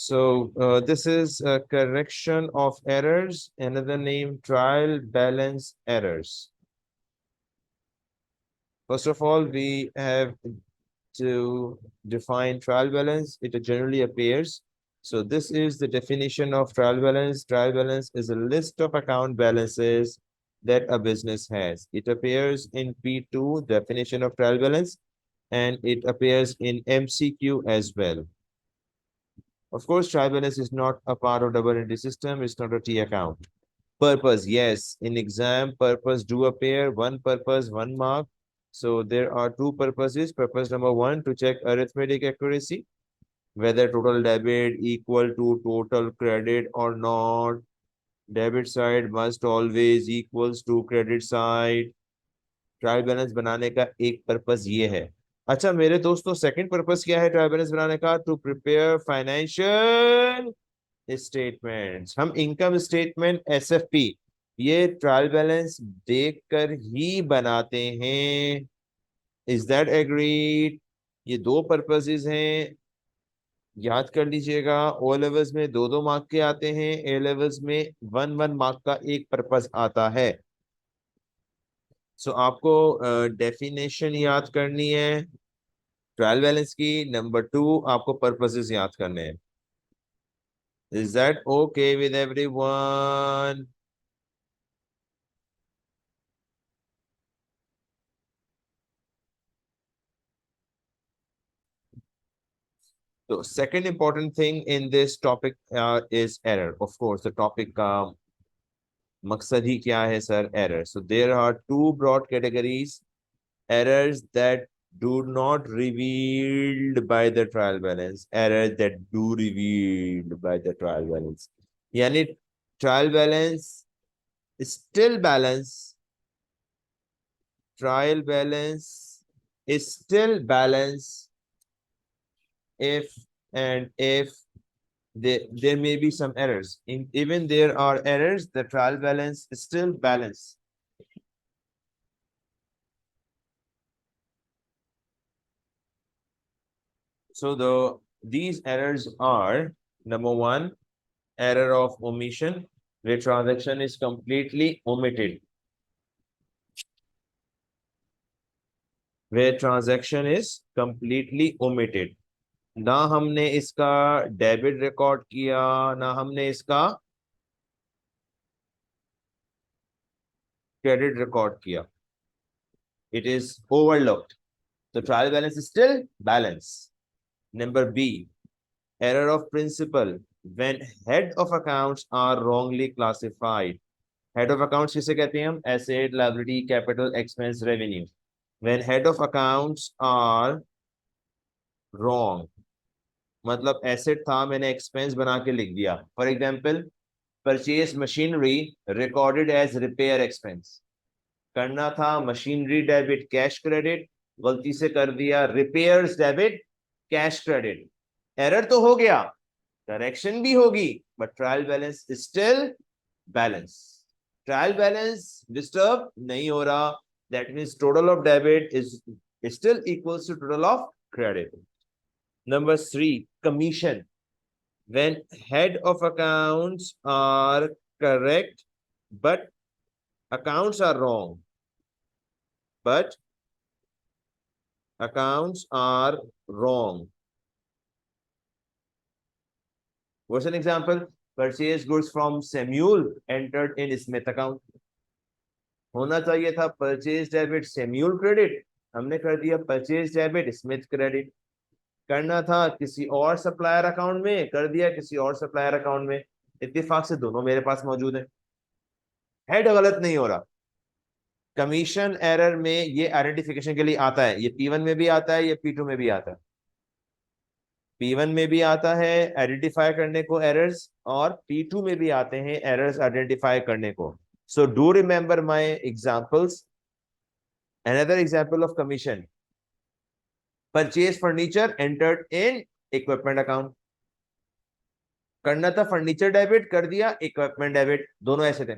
So this is a correction of errors, another name trial balance errors. First of all, we have to define trial balance. It generally appears. So this is the definition of trial balance. Trial balance is a list of account balances that a business has. It appears in P2, definition of trial balance, and it appears in MCQ as well. Of course, trial balance is not a part of double entry system. It's not a T account. Purpose, yes. In exam, purpose do appear. One purpose, one mark. So there are two purposes. Purpose number one, to check arithmetic accuracy, whether total debit equal to total credit or not. Debit side must always equals to credit side. Trial balance बनाने का एक purpose ये है। अच्छा मेरे दोस्तों, second purpose क्या है ट्रायल बैलेंस बनाने का? To prepare financial statements. हम इनकम स्टेटमेंट एसएफपी ये ट्रायल बैलेंस देखकर ही बनाते हैं। Is that agreed? ये दो पर्पसेस हैं, याद कर लीजिएगा। ओ लेवल्स में दो दो मार्क के आते हैं, ए लेवल्स में वन वन मार्क का एक पर्पस आता है। सो आपको डेफिनेशन याद करनी है ट्रायल बैलेंस की। नंबर टू, आपको पर्पसेस याद करने हैं। Is that okay with everyone? तो second important thing in this topic is error. Of course, the topic का मकसद ही क्या है sir? Error. So there are two broad categories: errors that do not revealed by the trial balance, errors that do revealed by the trial balance. यानी trial balance still balance, trial balance is still balance if and if there may be some errors. Even there are errors, the trial balance is still balance. So these errors are: number one, error of omission, where transaction is completely omitted. Where transaction is completely omitted. ना हमने इसका debit record किया, ना हमने इसका credit record किया. It is overlooked. The trial balance is still balance. Number B, error of principle, when head of accounts are wrongly classified. Head of accounts किसे कहते हैं हम? Asset, liability, capital, expense, revenue. When head of accounts are wrong, मतलब asset था, मैंने expense बना के लिख दिया. For example, purchase machinery recorded as repair expense. करना था मशीनरी डेबिट कैश क्रेडिट, गलती से कर दिया repairs debit cash credit. Error तो हो गया, करेक्शन भी होगी, but trial balance still balance. Trial balance disturb नहीं हो रहा. That means total of debit is still equals to total of credit. Number three, commission. When head of accounts are correct, but accounts are wrong. But accounts are wrong. What's an example? Purchase goods from Samuel entered in Smith account. होना चाहिए था purchase debit Samuel credit, हमने कर दिया purchase debit Smith credit. करना था किसी और सप्लायर अकाउंट में, कर दिया किसी और सप्लायर अकाउंट में. इत्तेफाक से दोनों मेरे पास मौजूद है, हेड गलत नहीं हो रहा. कमीशन एरर में ये आइडेंटिफिकेशन के लिए आता है. ये P1 में भी आता है, ये P2 में भी आता है. P1 में भी आता है आइडेंटिफाई करने को एरर्स, और P2 में भी आते हैं एरर्स आइडेंटिफाई करने को. So do remember my examples. Another example of commission, purchase furniture entered in equipment account. करना था फर्नीचर डेबिट, कर दिया इक्विपमेंट डेबिट, दोनों ऐसे थे.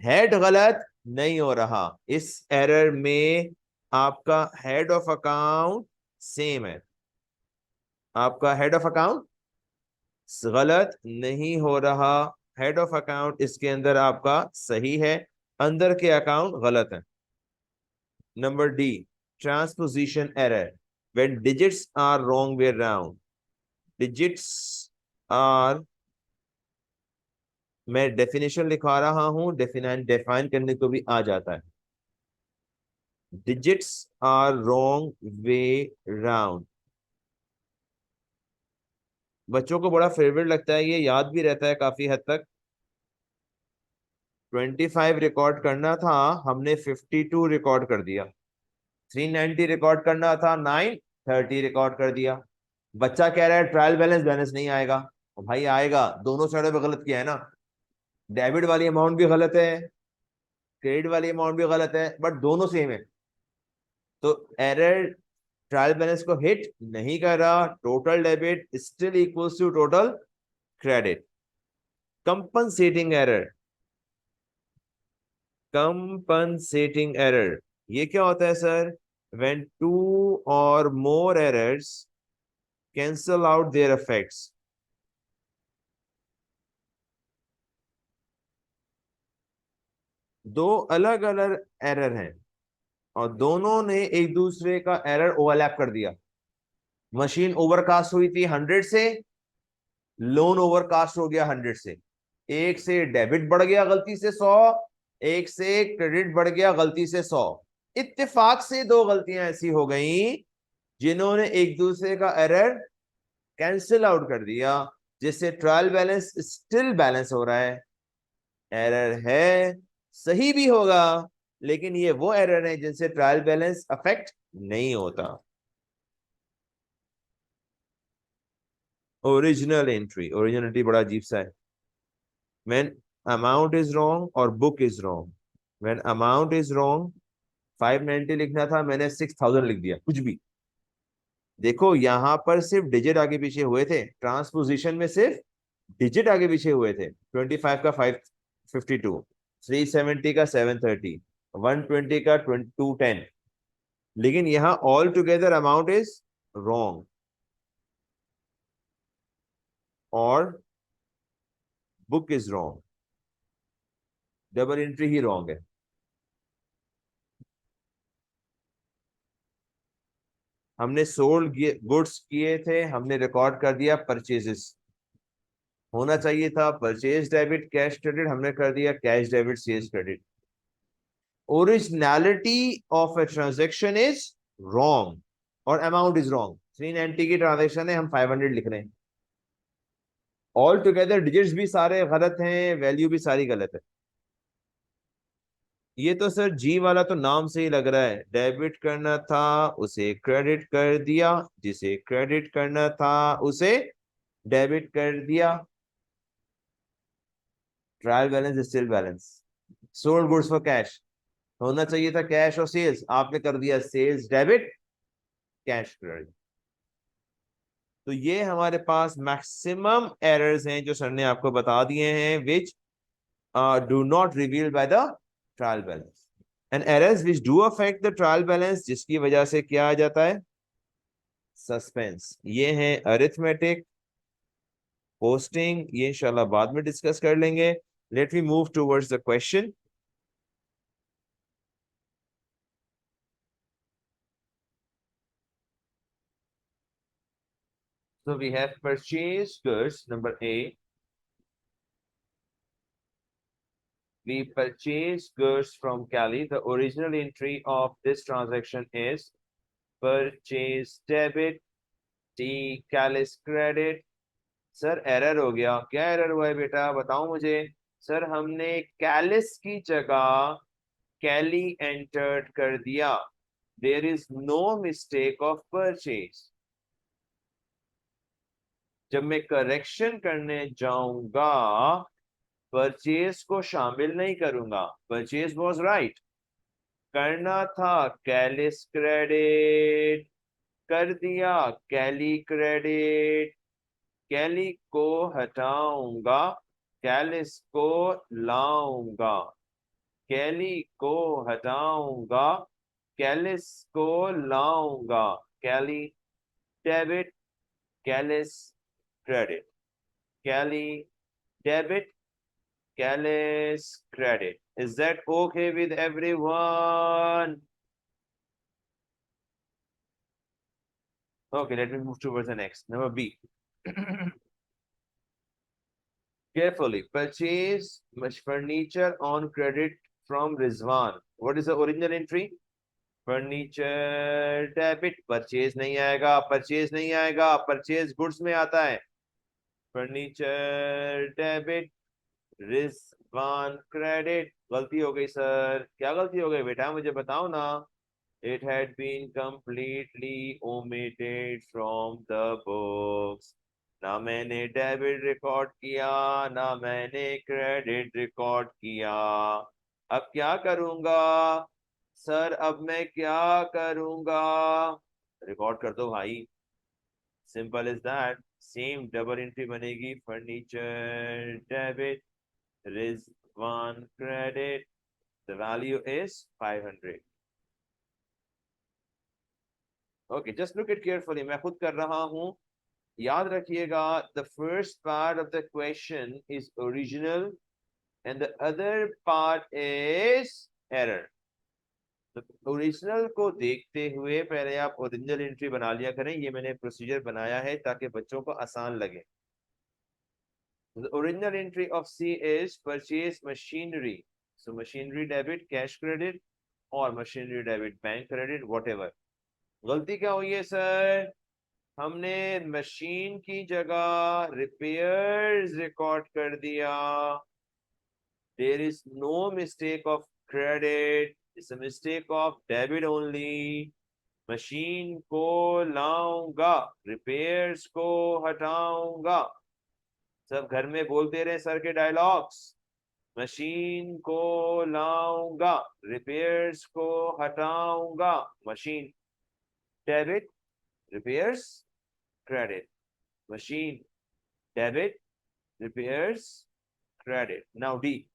हेड गलत नहीं हो रहा. इस एरर में आपका हेड ऑफ अकाउंट सेम है. आपका हेड ऑफ अकाउंट गलत नहीं हो रहा, हेड ऑफ अकाउंट इसके अंदर आपका सही है, अंदर के अकाउंट गलत है। Number D, transposition error, when digits are wrong way round. Digits are, मैं डेफिनेशन लिखा रहा हूं, डिफाइन करने को भी आ जाता है। Digits are wrong way round, बच्चों को बड़ा फेवरेट लगता है, ये याद भी रहता है काफी हद तक। 25 रिकॉर्ड करना था, हमने 52 रिकॉर्ड कर दिया। 390 रिकॉर्ड करना था, 930 रिकॉर्ड कर दिया। बच्चा कह रहा है ट्रायल बैलेंस बैलेंस नहीं आएगा। और भाई आएगा, दोनों साइडों पे गलत किया है ना। डेबिट वाली अमाउंट भी गलत है, क्रेडिट वाली अमाउंट भी गलत है, बट दोनों सेम है। तो एरर ट्रायल बैलेंस को हिट नहीं कर रहा। Total debit still equals to total credit. Compensating error, compensating error ये क्या होता है सर? व्हेन टू और more errors cancel out their effects. दो अलग अलग एरर हैं और दोनों ने एक दूसरे का एरर ओवरलैप कर दिया। मशीन ओवरकास्ट हुई थी 100 से, लोन ओवरकास्ट हो गया 100 से। एक से डेबिट बढ़ गया गलती से 100, एक से क्रेडिट बढ़ गया गलती से 100। इत्तेफाक से दो गलतियां ऐसी हो गई जिन्होंने एक दूसरे का एरर कैंसिल आउट कर दिया, जिससे ट्रायल बैलेंस स्टिल बैलेंस हो रहा है। एरर है, सही भी होगा, लेकिन ये वो एरर है जिनसे ट्रायल बैलेंस अफेक्ट नहीं होता। ओरिजिनल एंट्री, ओरिजिनलिटी बड़ा अजीब सा है। व्हेन अमाउंट इज रॉन्ग और book is wrong. When amount is wrong, 590 लिखना था, मैंने 6000 लिख दिया, कुछ भी। देखो यहां पर सिर्फ डिजिट आगे पीछे हुए थे, ट्रांसपोजिशन में सिर्फ डिजिट आगे पीछे हुए थे। 25 का 552, 370 का 730, 120 का 210, लेकिन यहां all together amount is wrong और book is wrong. Double entry ही रॉन्ग है। हमने सोल्ड गुड्स किए थे, हमने रिकॉर्ड कर दिया परचेजेस। होना चाहिए था परचेज डेबिट कैश क्रेडिट, हमने कर दिया cash debit sales credit. Originality of a transaction is wrong और अमाउंट इज रॉन्ग। 390 की ट्रांजेक्शन है, हम 500 लिख रहे हैं। ऑल टुगेदर डिजिट्स भी सारे गलत हैं, वैल्यू भी सारी गलत है। ये तो सर जी वाला तो नाम से ही लग रहा है, डेबिट करना था उसे क्रेडिट कर दिया, जिसे क्रेडिट करना था उसे डेबिट कर दिया। Trial balance still balance. Sold goods for cash, होना चाहिए था कैश और सेल्स, आपने कर दिया सेल्स डेबिट कैश क्रेडिट। तो ये हमारे पास मैक्सिमम एरर्स हैं जो सर ने आपको बता दिए हैं, which do not reveal by the trial balance. And errors which do affect the trial balance, जिसकी वजह से क्या आ जाता है? सस्पेंस। ये है अरिथमेटिक, पोस्टिंग, ये इंशाल्लाह बाद में डिस्कस कर लेंगे। Let me move towards the question. So we have purchased goods, number A. We purchased goods from Cali. The original entry of this transaction is purchase debit, T Cali's credit. Sir error हो गया, क्या error हुआ है बेटा बताओ मुझे। Sir हमने Kallis की जगह कैली एंटर्ड कर दिया। There is no mistake of purchase. जब मैं करेक्शन करने जाऊंगा परचेज को शामिल नहीं करूंगा। परचेज वॉज राइट, करना था कैलिस क्रेडिट, कर दिया कैली क्रेडिट। कैली को हटाऊंगा, कैलिस को लाऊंगा। कैली को हटाऊंगा, कैलिस को लाऊंगा। Cali debit, Calis credit. Cali debit, Calis credit. Is that okay with everyone? Okay, let me move towards the next. Number B. Carefully. Purchase furniture on credit from Rizwan. What is the original entry? Furniture debit. Purchase नहीं आएगा, purchase नहीं आएगा, purchase goods में आता है. Furniture debit, Rizwan credit. गलती हो गई सर. क्या गलती हो गई बेटा, मुझे बताओ ना. It had been completely omitted from the books. ना मैंने डेबिट रिकॉर्ड किया, ना मैंने क्रेडिट रिकॉर्ड किया. अब क्या करूंगा सर, अब मैं क्या करूंगा. रिकॉर्ड कर दो भाई. Simple is that. Same double entry बनेगी. Furniture debit, Rizwan credit. The value is 500. Okay, just look it carefully. मैं खुद कर रहा हूं. याद रखिएगा, the first part of the question is original and the other part is error. तो original को देखते हुए पहले आप ओरिजिनल एंट्री बना लिया करें. ये मैंने प्रोसीजर बनाया है ताकि बच्चों को आसान लगे. The original entry of C is purchase machinery. So machinery debit, cash credit, or machinery debit, bank credit, whatever. गलती क्या हुई है सर, हमने मशीन की जगह रिपेयर्स रिकॉर्ड कर दिया. There is no mistake of credit. It's a mistake of debit only. Machine को लाऊंगा, रिपेयर्स को हटाऊंगा. सब घर में बोलते रहे सर के डायलॉग्स. मशीन को लाऊंगा, रिपेयर्स को हटाऊंगा. Machine debit, repairs credit. Machine debit, repairs credit. Now D.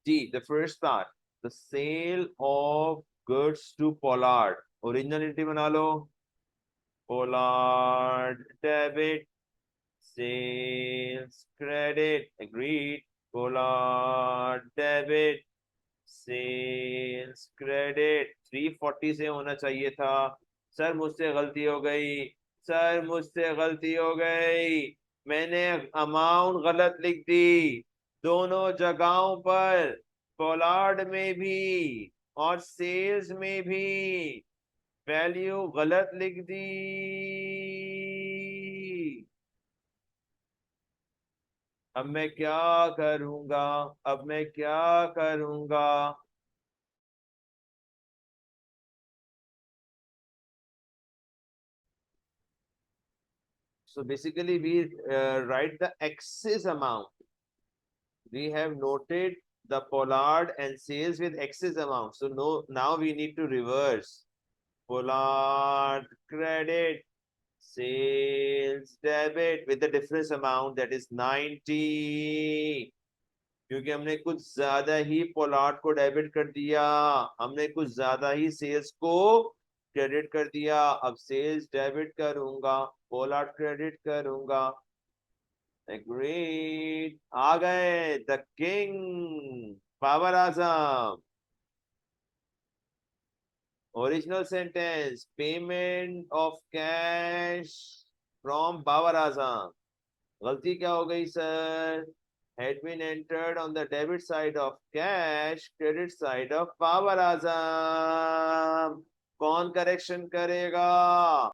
D, the first part, the sale of goods to Pollard. Original entry बना लो. Pollard debit, sales credit. Agreed. Pollard debit, sales credit. 340 से होना चाहिए था. Sir मुझसे गलती हो गई, sir मुझसे गलती हो गई. मैंने अमाउंट गलत लिख दी दोनों जगहों पर. पोलार्ड में भी और सेल्स में भी वैल्यू गलत लिख दी. अब मैं क्या करूंगा, अब मैं क्या करूंगा. So basically we write the excess amount. We have noted the Pollard and sales with excess amount. So no, now we need to reverse. Pollard credit, sales debit with the difference amount, that is 90. क्योंकि हमने कुछ ज्यादा ही Pollard को debit कर दिया, हमने कुछ ज्यादा ही सेल्स को क्रेडिट कर दिया. अब सेल्स डेबिट करूंगा, पोलार्ड क्रेडिट करूंगा. Agreed. आ गए the king, Babar Azam. Original sentence, payment of cash from Babar Azam. गलती क्या हो गई sir, had been entered on the debit side of cash, credit side of Babar Azam. कौन करेक्शन करेगा.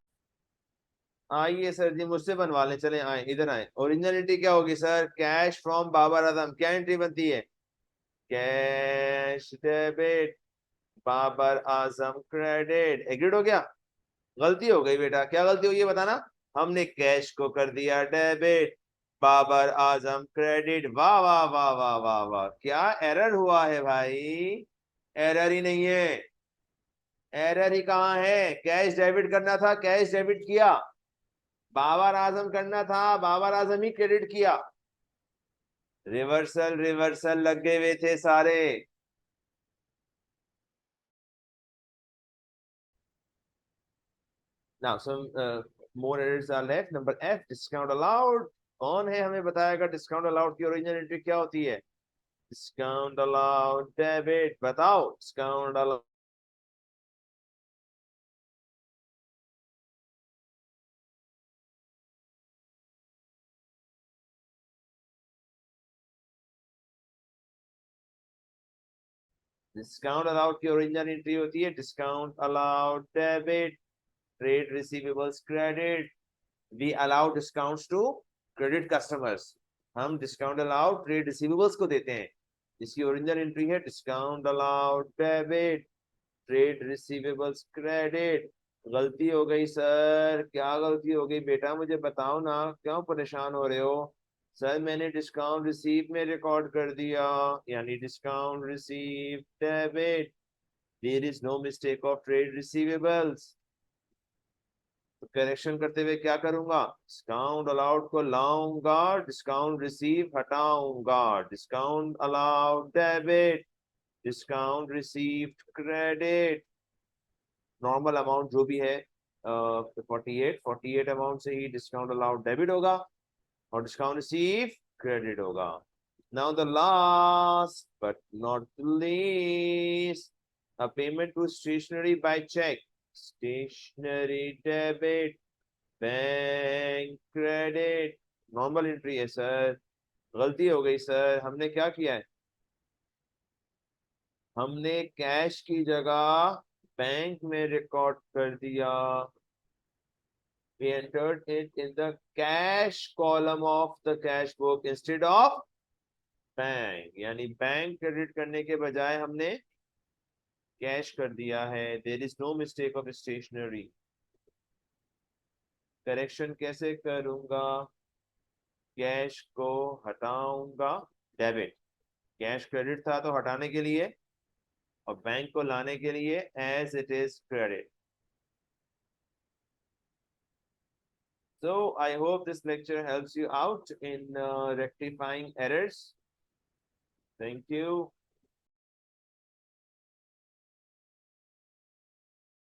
आइए सर जी, मुझसे बनवा लें. चले आए, इधर आए. ओरिजिनलिटी क्या होगी सर, कैश फ्रॉम बाबर आजम. क्या एंट्री बनती है, cash debit, Babar Azam credit. Agreed हो गया. गलती हो गई बेटा, क्या गलती हुई है बताना. हमने कैश को कर दिया डेबिट, बाबर आजम क्रेडिट. वाह वाह वाह वाह वाह वाह, क्या एरर हुआ है भाई. एरर ही नहीं है. एरर ही कहाँ है. कैश डेबिट करना था, कैश डेबिट किया. बाबर आजम करना था, बाबर आजम ही क्रेडिट किया. रिवर्सल रिवर्सल लगे हुए थे सारे. Now some more errors are left. Number F, discount allowed. कौन है हमें बताएगा डिस्काउंट अलाउड की ओरिजिनल एंट्री क्या होती है? Discount allowed debit. बताओ डिस्काउंट अलाउड. डिस्काउंट अलाउड की ओरिजिनल एंट्री होती है discount allowed debit. Trade receivables credit. We allow discounts to credit customers. हम डिस्काउंट अलाउड ट्रेड रिसीवेबल्स को देते हैं. इसकी ओरिजिनल एंट्री है discount allowed debit. Trade receivables credit. गलती हो गई सर. क्या गलती हो गई बेटा, मुझे बताओ ना, क्यों परेशान हो रहे हो? सर मैंने डिस्काउंट रिसीव में रिकॉर्ड कर दिया, यानी discount receive debit. There is no mistake of trade receivables. तो करेक्शन करते हुए क्या करूंगा? डिस्काउंट अलाउड को लाऊंगा, डिस्काउंट रिसीव हटाऊंगा. Discount allowed debit. Discount received credit. Normal amount जो भी है 48 अमाउंट से ही डिस्काउंट अलाउड डेबिट होगा और डिस्काउंट रिसीव क्रेडिट होगा. Now the last but not least, a payment to stationery by check. Stationery debit. Bank credit. Normal entry है sir. गलती हो गई सर. हमने क्या किया है? हमने कैश की जगह बैंक में रिकॉर्ड कर दिया. We entered it in the cash column of the cash book instead of bank. यानी बैंक क्रेडिट करने के बजाय हमने कैश कर दिया है. There is no mistake of stationery. Correction कैसे करूंगा? कैश को हटाऊंगा, डेबिट. कैश क्रेडिट था तो हटाने के लिए, और बैंक को लाने के लिए as it is credit. So I hope this lecture helps you out in rectifying errors. Thank you.